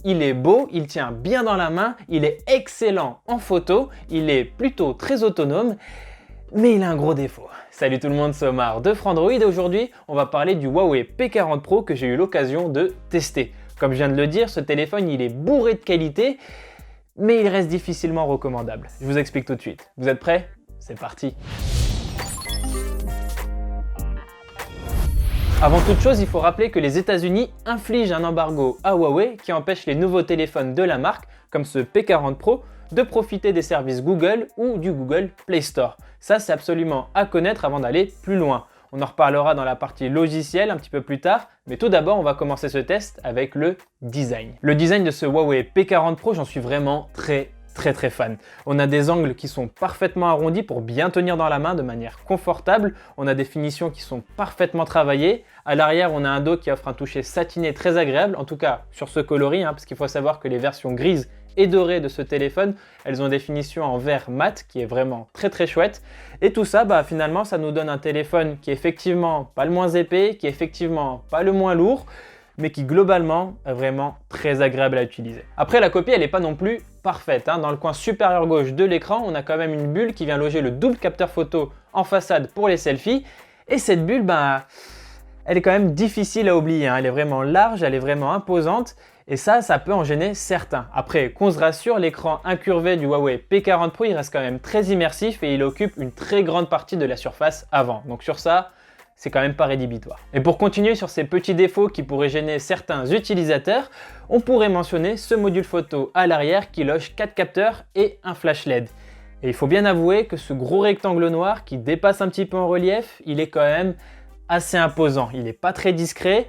il est beau, il tient bien dans la main, il est excellent en photo, il est plutôt très autonome, mais il a un gros défaut. Salut tout le monde, c'est Omar de Frandroid et aujourd'hui on va parler du Huawei P40 Pro que j'ai eu l'occasion de tester. Comme je viens de le dire, ce téléphone il est bourré de qualité, mais il reste difficilement recommandable. Je vous explique tout de suite. Vous êtes prêts? C'est parti! Avant toute chose, il faut rappeler que les États-Unis infligent un embargo à Huawei qui empêche les nouveaux téléphones de la marque, comme ce P40 Pro, de profiter des services Google ou du Google Play Store. Ça, c'est absolument à connaître avant d'aller plus loin. On en reparlera dans la partie logicielle un petit peu plus tard, mais tout d'abord, on va commencer ce test avec le design. Le design de ce Huawei P40 Pro, j'en suis vraiment très fan. On a des angles qui sont parfaitement arrondis pour bien tenir dans la main de manière confortable. On a des finitions qui sont parfaitement travaillées. À l'arrière, on a un dos qui offre un toucher satiné très agréable, en tout cas sur ce coloris, parce qu'il faut savoir que les versions grises et dorées de ce téléphone, elles ont des finitions en verre mat qui est vraiment très chouette. Et tout ça, finalement, ça nous donne un téléphone qui est effectivement pas le moins épais, qui est effectivement pas le moins lourd, mais qui globalement est vraiment très agréable à utiliser. Après, la copie, elle n'est pas non plus parfaite. Dans le coin supérieur gauche de l'écran, on a quand même une bulle qui vient loger le double capteur photo en façade pour les selfies. Et cette bulle, elle est quand même difficile à oublier. Elle est vraiment large, elle est vraiment imposante. Et ça peut en gêner certains. Après, qu'on se rassure, l'écran incurvé du Huawei P40 Pro, il reste quand même très immersif et il occupe une très grande partie de la surface avant. Donc sur ça, c'est quand même pas rédhibitoire. Et pour continuer sur ces petits défauts qui pourraient gêner certains utilisateurs, on pourrait mentionner ce module photo à l'arrière qui loge 4 capteurs et un flash LED. Et il faut bien avouer que ce gros rectangle noir qui dépasse un petit peu en relief, il est quand même assez imposant. Il n'est pas très discret.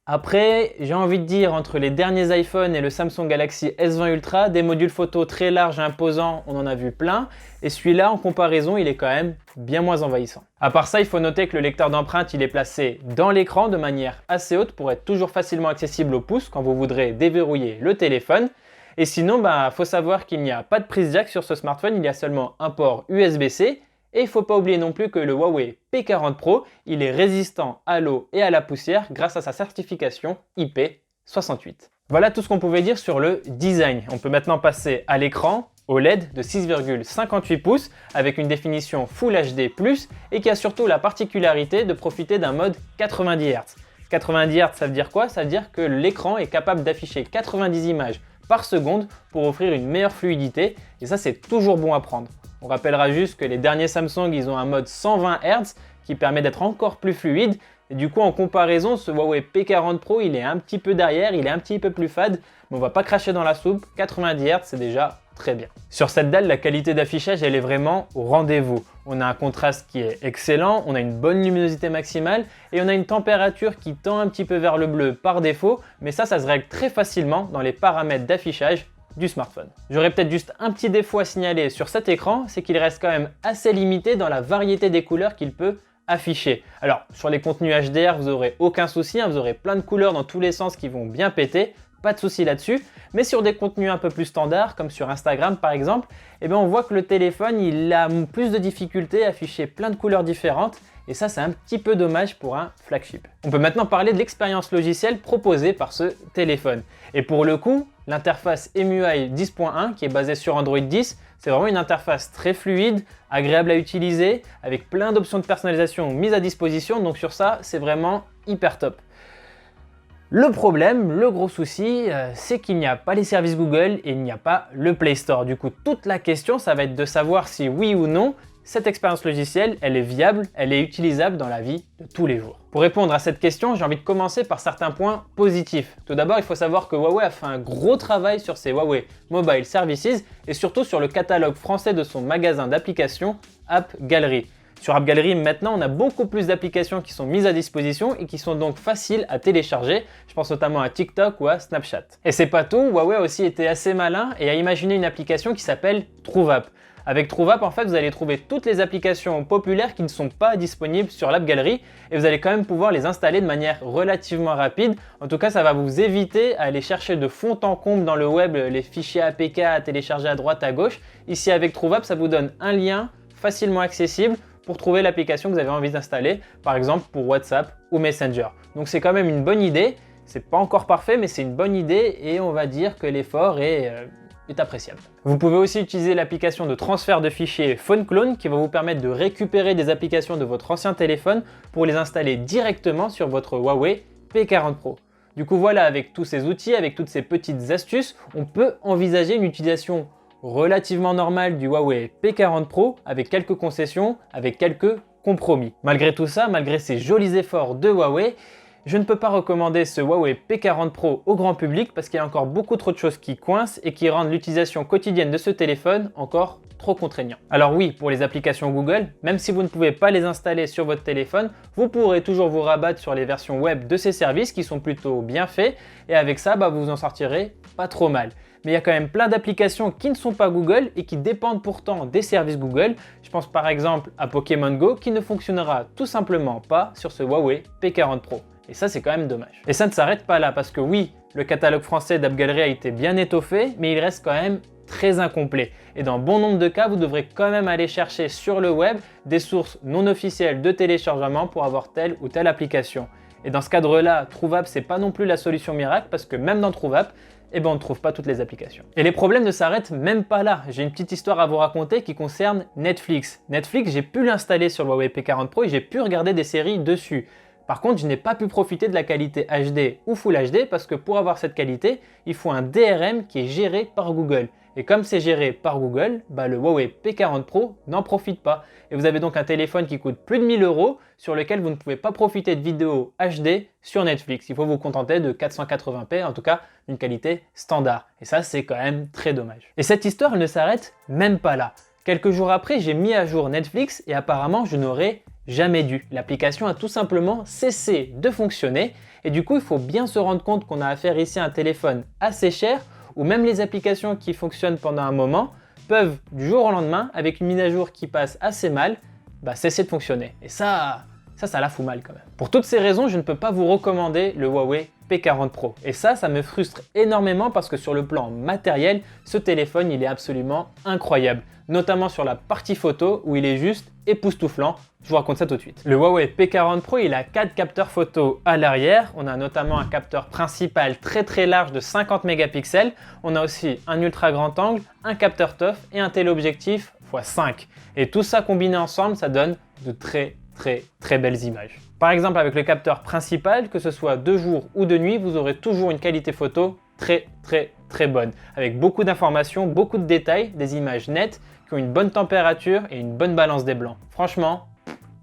Après, j'ai envie de dire, entre les derniers iPhones et le Samsung Galaxy S20 Ultra, des modules photo très larges et imposants, on en a vu plein. Et celui-là, en comparaison, il est quand même bien moins envahissant. À part ça, il faut noter que le lecteur d'empreintes, il est placé dans l'écran de manière assez haute pour être toujours facilement accessible au pouce quand vous voudrez déverrouiller le téléphone. Et sinon, faut savoir qu'il n'y a pas de prise jack sur ce smartphone, il y a seulement un port USB-C. Et il ne faut pas oublier non plus que le Huawei P40 Pro, il est résistant à l'eau et à la poussière grâce à sa certification IP68. Voilà tout ce qu'on pouvait dire sur le design. On peut maintenant passer à l'écran OLED de 6,58 pouces avec une définition Full HD+, et qui a surtout la particularité de profiter d'un mode 90 Hz. 90 Hz, ça veut dire quoi? Ça veut dire que l'écran est capable d'afficher 90 images par seconde pour offrir une meilleure fluidité, et ça c'est toujours bon à prendre. On rappellera juste que les derniers Samsung, ils ont un mode 120 Hz qui permet d'être encore plus fluide. Et du coup, en comparaison, ce Huawei P40 Pro, il est un petit peu derrière, il est un petit peu plus fade, mais on va pas cracher dans la soupe. 90 Hz, c'est déjà très bien. Sur cette dalle, la qualité d'affichage, elle est vraiment au rendez-vous. On a un contraste qui est excellent, on a une bonne luminosité maximale et on a une température qui tend un petit peu vers le bleu par défaut, mais ça se règle très facilement dans les paramètres d'affichage du smartphone. J'aurais peut-être juste un petit défaut à signaler sur cet écran, c'est qu'il reste quand même assez limité dans la variété des couleurs qu'il peut afficher. Alors sur les contenus HDR, vous n'aurez aucun souci, vous aurez plein de couleurs dans tous les sens qui vont bien péter, pas de souci là-dessus, mais sur des contenus un peu plus standards, comme sur Instagram par exemple, on voit que le téléphone il a plus de difficultés à afficher plein de couleurs différentes, et ça c'est un petit peu dommage pour un flagship. On peut maintenant parler de l'expérience logicielle proposée par ce téléphone. Et pour le coup, l'interface MIUI 10.1 qui est basée sur Android 10, c'est vraiment une interface très fluide, agréable à utiliser, avec plein d'options de personnalisation mises à disposition, donc sur ça c'est vraiment hyper top. Le problème, le gros souci, c'est qu'il n'y a pas les services Google et il n'y a pas le Play Store. Du coup, toute la question, ça va être de savoir si oui ou non, cette expérience logicielle, elle est viable, elle est utilisable dans la vie de tous les jours. Pour répondre à cette question, j'ai envie de commencer par certains points positifs. Tout d'abord, il faut savoir que Huawei a fait un gros travail sur ses Huawei Mobile Services et surtout sur le catalogue français de son magasin d'applications App Gallery. Sur App Gallery, maintenant, on a beaucoup plus d'applications qui sont mises à disposition et qui sont donc faciles à télécharger. Je pense notamment à TikTok ou à Snapchat. Et c'est pas tout, Huawei a aussi été assez malin et a imaginé une application qui s'appelle TrouveApp. Avec TrouveApp, en fait, vous allez trouver toutes les applications populaires qui ne sont pas disponibles sur l'App Gallery et vous allez quand même pouvoir les installer de manière relativement rapide. En tout cas, ça va vous éviter à aller chercher de fond en comble dans le web les fichiers APK à télécharger à droite, à gauche. Ici, avec TrouveApp, ça vous donne un lien facilement accessible pour trouver l'application que vous avez envie d'installer, par exemple pour WhatsApp ou Messenger. Donc c'est quand même une bonne idée. C'est pas encore parfait, mais c'est une bonne idée et on va dire que l'effort est appréciable. Vous pouvez aussi utiliser l'application de transfert de fichiers PhoneClone qui va vous permettre de récupérer des applications de votre ancien téléphone pour les installer directement sur votre Huawei P40 Pro. Du coup voilà, avec tous ces outils, avec toutes ces petites astuces, on peut envisager une utilisation relativement normale du Huawei P40 Pro avec quelques concessions, avec quelques compromis. Malgré tout ça, malgré ces jolis efforts de Huawei, je ne peux pas recommander ce Huawei P40 Pro au grand public parce qu'il y a encore beaucoup trop de choses qui coincent et qui rendent l'utilisation quotidienne de ce téléphone encore trop contraignant. Alors oui, pour les applications Google, même si vous ne pouvez pas les installer sur votre téléphone, vous pourrez toujours vous rabattre sur les versions web de ces services qui sont plutôt bien faits et avec ça, vous en sortirez pas trop mal. Mais il y a quand même plein d'applications qui ne sont pas Google et qui dépendent pourtant des services Google. Je pense par exemple à Pokémon Go qui ne fonctionnera tout simplement pas sur ce Huawei P40 Pro. Et ça, c'est quand même dommage. Et ça ne s'arrête pas là, parce que oui, le catalogue français d'AppGalerie a été bien étoffé, mais il reste quand même très incomplet. Et dans bon nombre de cas, vous devrez quand même aller chercher sur le web des sources non officielles de téléchargement pour avoir telle ou telle application. Et dans ce cadre-là, Trouvapp, c'est pas non plus la solution miracle, parce que même dans Trouvapp, on ne trouve pas toutes les applications. Et les problèmes ne s'arrêtent même pas là. J'ai une petite histoire à vous raconter qui concerne Netflix. Netflix, j'ai pu l'installer sur le Huawei P40 Pro et j'ai pu regarder des séries dessus. Par contre, je n'ai pas pu profiter de la qualité HD ou Full HD parce que pour avoir cette qualité, il faut un DRM qui est géré par Google. Et comme c'est géré par Google, le Huawei P40 Pro n'en profite pas. Et vous avez donc un téléphone qui coûte plus de 1000 € sur lequel vous ne pouvez pas profiter de vidéos HD sur Netflix. Il faut vous contenter de 480p, en tout cas d'une qualité standard. Et ça, c'est quand même très dommage. Et cette histoire, elle ne s'arrête même pas là. Quelques jours après, j'ai mis à jour Netflix et apparemment, je n'aurais jamais dû. L'application a tout simplement cessé de fonctionner et du coup, il faut bien se rendre compte qu'on a affaire ici à un téléphone assez cher où même les applications qui fonctionnent pendant un moment peuvent, du jour au lendemain, avec une mise à jour qui passe assez mal, cesser de fonctionner. Et ça la fout mal quand même. Pour toutes ces raisons, je ne peux pas vous recommander le Huawei P40 Pro. Et ça me frustre énormément parce que sur le plan matériel, ce téléphone, il est absolument incroyable. Notamment sur la partie photo où il est juste époustouflant. Je vous raconte ça tout de suite. Le Huawei P40 Pro, il a 4 capteurs photo à l'arrière. On a notamment un capteur principal très large de 50 mégapixels. On a aussi un ultra grand angle, un capteur TOF et un téléobjectif x5. Et tout ça combiné ensemble, ça donne de très belles images. Par exemple, avec le capteur principal, que ce soit de jour ou de nuit, vous aurez toujours une qualité photo très bonne, avec beaucoup d'informations, beaucoup de détails, des images nettes qui ont une bonne température et une bonne balance des blancs. Franchement,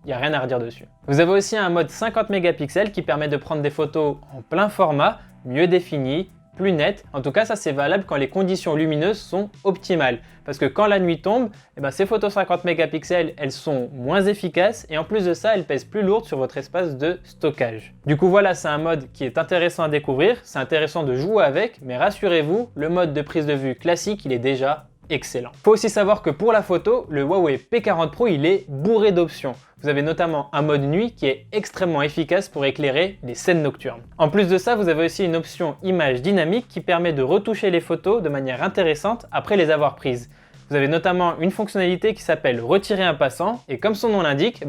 il n'y a rien à redire dessus. Vous avez aussi un mode 50 mégapixels qui permet de prendre des photos en plein format, mieux définies, plus nettes. En tout cas, ça c'est valable quand les conditions lumineuses sont optimales. Parce que quand la nuit tombe, ces photos 50 mégapixels, elles sont moins efficaces et en plus de ça, elles pèsent plus lourdes sur votre espace de stockage. Du coup, voilà, c'est un mode qui est intéressant à découvrir, c'est intéressant de jouer avec, mais rassurez-vous, le mode de prise de vue classique, il est déjà excellent. Faut aussi savoir que pour la photo, le Huawei P40 Pro, il est bourré d'options. Vous avez notamment un mode nuit qui est extrêmement efficace pour éclairer les scènes nocturnes. En plus de ça, vous avez aussi une option image dynamique qui permet de retoucher les photos de manière intéressante après les avoir prises. Vous avez notamment une fonctionnalité qui s'appelle retirer un passant et comme son nom l'indique,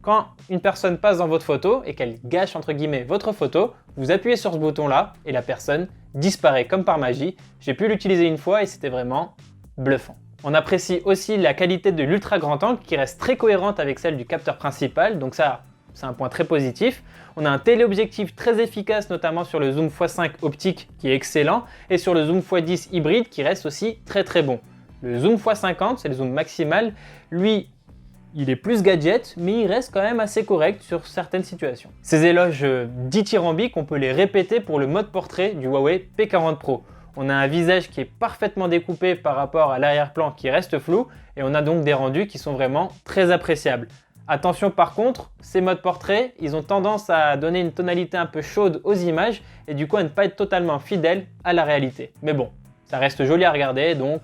quand une personne passe dans votre photo et qu'elle gâche entre guillemets votre photo, vous appuyez sur ce bouton là et la personne disparaît comme par magie. J'ai pu l'utiliser une fois et c'était vraiment bluffant. On apprécie aussi la qualité de l'ultra grand angle qui reste très cohérente avec celle du capteur principal, donc ça c'est un point très positif. On a un téléobjectif très efficace notamment sur le zoom x5 optique qui est excellent et sur le zoom x10 hybride qui reste aussi très bon. Le zoom x50, c'est le zoom maximal, lui il est plus gadget mais il reste quand même assez correct sur certaines situations. Ces éloges dithyrambiques, on peut les répéter pour le mode portrait du Huawei P40 Pro. On a un visage qui est parfaitement découpé par rapport à l'arrière-plan qui reste flou et on a donc des rendus qui sont vraiment très appréciables. Attention par contre, ces modes portrait, ils ont tendance à donner une tonalité un peu chaude aux images et du coup à ne pas être totalement fidèles à la réalité. Mais bon, ça reste joli à regarder donc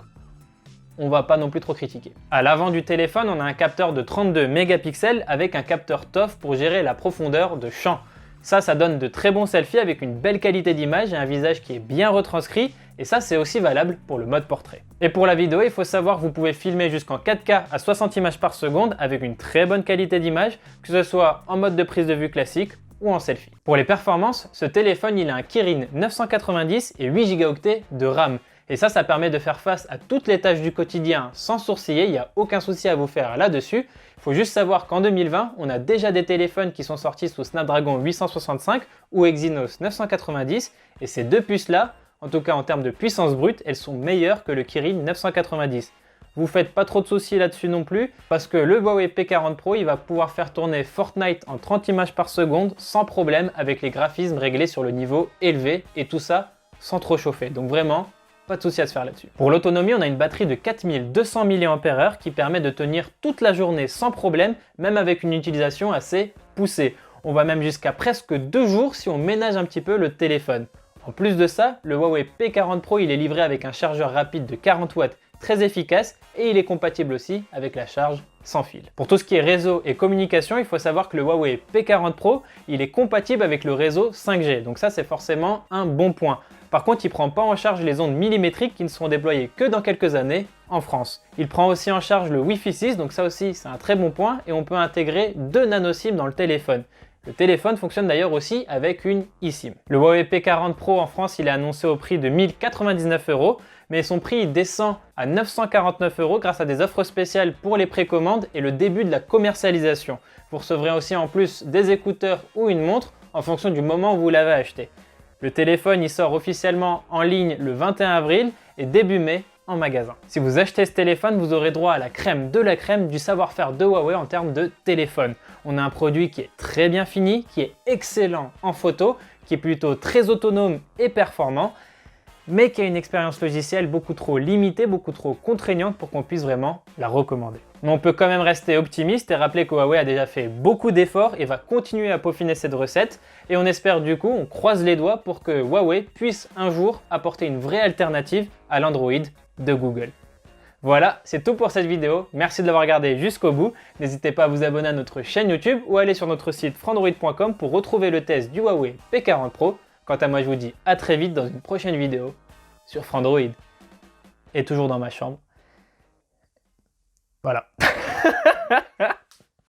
on va pas non plus trop critiquer. À l'avant du téléphone, on a un capteur de 32 mégapixels avec un capteur TOF pour gérer la profondeur de champ. Ça donne de très bons selfies avec une belle qualité d'image et un visage qui est bien retranscrit et ça c'est aussi valable pour le mode portrait. Et pour la vidéo, il faut savoir que vous pouvez filmer jusqu'en 4K à 60 images par seconde avec une très bonne qualité d'image, que ce soit en mode de prise de vue classique ou en selfie. Pour les performances, ce téléphone il a un Kirin 990 et 8 Go de RAM. Et ça permet de faire face à toutes les tâches du quotidien sans sourciller, il n'y a aucun souci à vous faire là-dessus. Il faut juste savoir qu'en 2020, on a déjà des téléphones qui sont sortis sous Snapdragon 865 ou Exynos 990 et ces deux puces-là, en tout cas en termes de puissance brute, elles sont meilleures que le Kirin 990. Vous faites pas trop de soucis là-dessus non plus parce que le Huawei P40 Pro il va pouvoir faire tourner Fortnite en 30 images par seconde sans problème avec les graphismes réglés sur le niveau élevé et tout ça sans trop chauffer. Donc vraiment, pas de souci à se faire là-dessus. Pour l'autonomie, on a une batterie de 4200 mAh qui permet de tenir toute la journée sans problème, même avec une utilisation assez poussée. On va même jusqu'à presque 2 jours si on ménage un petit peu le téléphone. En plus de ça, le Huawei P40 Pro il est livré avec un chargeur rapide de 40 watts très efficace et il est compatible aussi avec la charge sans fil. Pour tout ce qui est réseau et communication, il faut savoir que le Huawei P40 Pro il est compatible avec le réseau 5G, donc ça c'est forcément un bon point. Par contre, il ne prend pas en charge les ondes millimétriques qui ne seront déployées que dans quelques années en France. Il prend aussi en charge le Wi-Fi 6, donc ça aussi c'est un très bon point et on peut intégrer 2 nano-SIM dans le téléphone. Le téléphone fonctionne d'ailleurs aussi avec une eSIM. Le Huawei P40 Pro en France, il est annoncé au prix de 1099 €, mais son prix descend à 949 € grâce à des offres spéciales pour les précommandes et le début de la commercialisation. Vous recevrez aussi en plus des écouteurs ou une montre en fonction du moment où vous l'avez acheté. Le téléphone il sort officiellement en ligne le 21 avril et début mai en magasin. Si vous achetez ce téléphone, vous aurez droit à la crème de la crème du savoir-faire de Huawei en termes de téléphone. On a un produit qui est très bien fini, qui est excellent en photo, qui est plutôt très autonome et performant, mais qui a une expérience logicielle beaucoup trop limitée, beaucoup trop contraignante pour qu'on puisse vraiment la recommander. Mais on peut quand même rester optimiste et rappeler que Huawei a déjà fait beaucoup d'efforts et va continuer à peaufiner cette recette. Et on espère du coup, on croise les doigts pour que Huawei puisse un jour apporter une vraie alternative à l'Android de Google. Voilà, c'est tout pour cette vidéo. Merci de l'avoir regardé jusqu'au bout. N'hésitez pas à vous abonner à notre chaîne YouTube ou aller sur notre site frandroid.com pour retrouver le test du Huawei P40 Pro. Quant à moi, je vous dis à très vite dans une prochaine vidéo sur Frandroid. Et toujours dans ma chambre. Voilà.